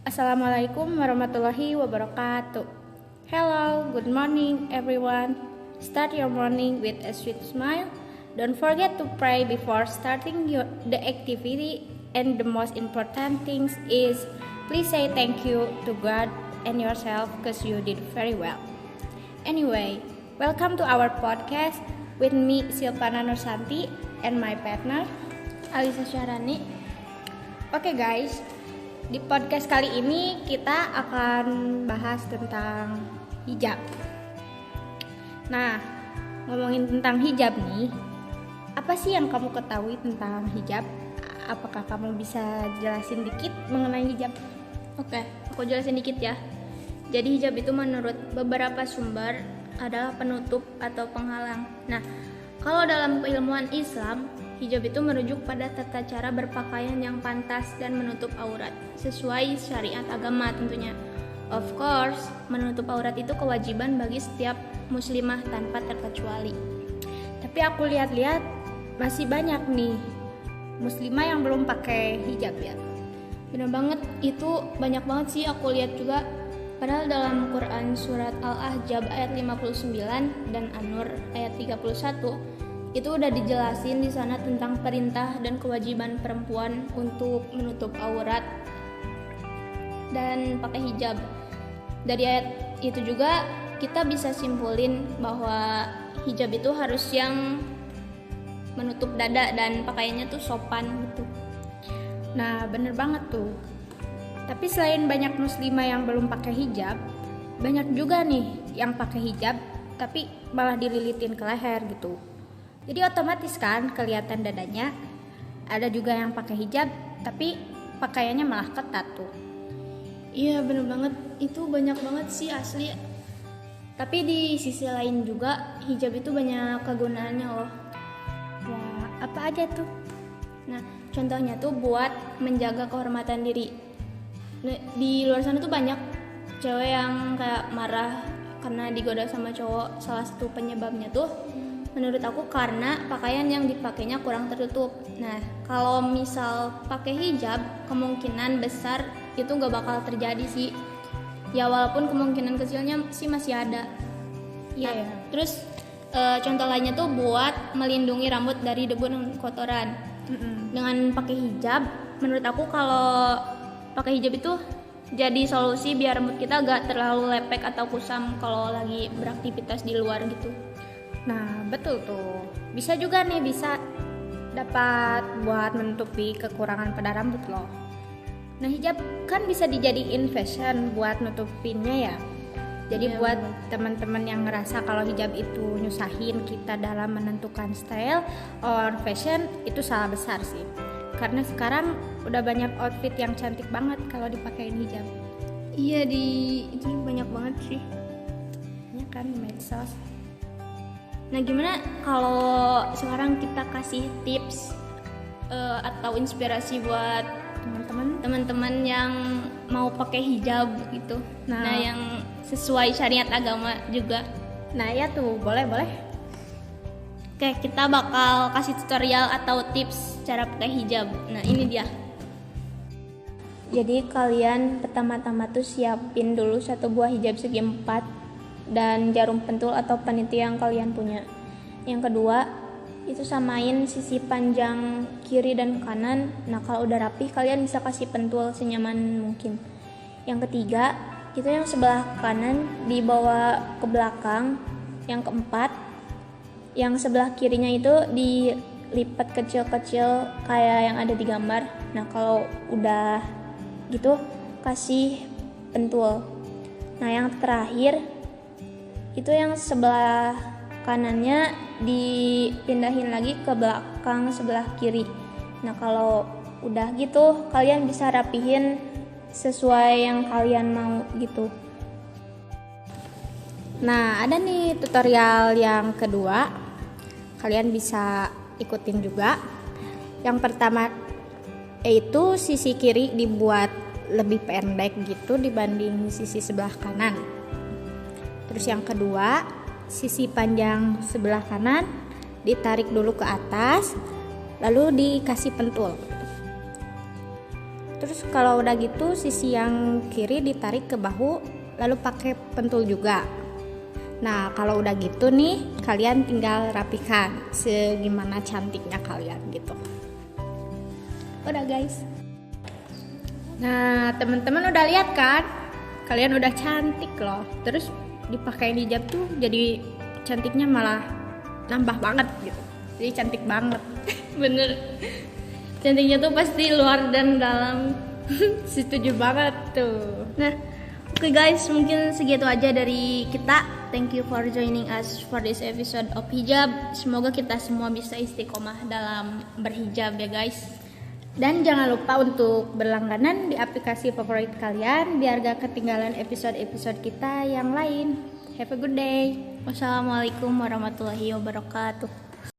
Assalamualaikum warahmatullahi wabarakatuh. Hello, good morning everyone. Start your morning with a sweet smile. Don't forget to pray before starting the activity. And the most important thing is please say thank you to God and yourself because you did very well. Anyway, welcome to our podcast with me Silvana Nursanti and my partner Alisa Syarani. Oke guys, di podcast kali ini kita akan bahas tentang hijab. Nah, ngomongin tentang hijab nih, apa sih yang kamu ketahui tentang hijab? Apakah kamu bisa jelasin dikit mengenai hijab? Oke, aku jelasin dikit ya. Jadi hijab itu menurut beberapa sumber adalah penutup atau penghalang. Nah, kalau dalam keilmuan Islam, hijab itu merujuk pada tata cara berpakaian yang pantas dan menutup aurat sesuai syariat agama tentunya. Of course, menutup aurat itu kewajiban bagi setiap muslimah tanpa terkecuali. Tapi aku lihat-lihat masih banyak nih muslimah yang belum pakai hijab ya. Bener banget, itu banyak banget sih aku lihat juga. Padahal dalam Quran surat Al-Ahzab ayat 59 dan An-Nur ayat 31 itu udah dijelasin di sana tentang perintah dan kewajiban perempuan untuk menutup aurat dan pakai hijab. Dari ayat itu juga kita bisa simpulin bahwa hijab itu harus yang menutup dada dan pakaiannya tuh sopan gitu. Nah, bener banget tuh. Tapi selain banyak muslimah yang belum pakai hijab, banyak juga nih yang pakai hijab tapi malah dililitin ke leher gitu. Jadi otomatis kan kelihatan dadanya. Ada juga yang pakai hijab tapi pakaiannya malah ketat tuh. Iya bener banget, itu banyak banget sih asli. Tapi di sisi lain juga hijab itu banyak kegunaannya loh. Wah, apa aja tuh? Nah, contohnya tuh buat menjaga kehormatan diri. Nah, di luar sana tuh banyak cewek yang kayak marah karena digoda sama cowok. Salah satu penyebabnya tuh menurut aku karena pakaian yang dipakainya kurang tertutup. Nah, kalau misal pakai hijab, kemungkinan besar itu nggak bakal terjadi sih. Ya walaupun kemungkinan kecilnya sih masih ada. Iya. Terus contoh lainnya tuh buat melindungi rambut dari debu dan kotoran. Dengan pakai hijab, menurut aku kalau pakai hijab itu jadi solusi biar rambut kita gak terlalu lepek atau kusam kalau lagi beraktivitas di luar gitu. Nah, betul tuh. Bisa juga nih, bisa dapat buat menutupi kekurangan pada rambut loh. Nah, hijab kan bisa dijadiin fashion buat nutupinnya ya. Jadi buat teman-teman yang ngerasa kalau hijab itu nyusahin kita dalam menentukan style or fashion, itu salah besar sih. Karena sekarang udah banyak outfit yang cantik banget kalau dipakein hijab. Iya, itu banyak banget sih. Ya kan, medsos. Nah, gimana kalau sekarang kita kasih tips atau inspirasi buat teman-teman yang mau pakai hijab gitu. Nah, yang sesuai syariat agama juga. Nah, ya tuh, boleh. Oke, kita bakal kasih tutorial atau tips cara pakai hijab. Nah, ini dia. Jadi kalian pertama-tama tuh siapin dulu satu buah hijab segi 4 dan jarum pentul atau panitia yang kalian punya. Yang kedua, itu samain sisi panjang kiri dan kanan. Nah, kalau udah rapi kalian bisa kasih pentul senyaman mungkin. Yang ketiga, itu yang sebelah kanan dibawa ke belakang. Yang keempat, yang sebelah kirinya itu dilipat kecil-kecil kayak yang ada di gambar. Nah, kalau udah gitu kasih pentul. Nah, yang terakhir itu yang sebelah kanannya dipindahin lagi ke belakang sebelah kiri. Nah, kalau udah gitu kalian bisa rapihin sesuai yang kalian mau gitu. Nah, ada nih tutorial yang kedua. Kalian bisa ikutin juga. Yang pertama yaitu sisi kiri dibuat lebih pendek gitu dibanding sisi sebelah kanan. Terus yang kedua, sisi panjang sebelah kanan ditarik dulu ke atas, lalu dikasih pentul. Terus kalau udah gitu sisi yang kiri ditarik ke bahu, lalu pakai pentul juga. Nah kalau udah gitu nih, kalian tinggal rapikan segimana cantiknya kalian gitu. Udah guys. Nah teman-teman udah lihat kan, kalian udah cantik loh. Terus dipakai hijab tuh jadi cantiknya malah nambah banget gitu. Jadi cantik banget. Bener, cantiknya tuh pasti luar dan dalam. Setuju banget tuh. Nah, oke guys, mungkin segitu aja dari kita. Thank you for joining us for this episode of hijab. Semoga kita semua bisa istiqomah dalam berhijab ya guys. Dan jangan lupa untuk berlangganan di aplikasi favorit kalian biar gak ketinggalan episode-episode kita yang lain. Have a good day. Wassalamualaikum warahmatullahi wabarakatuh.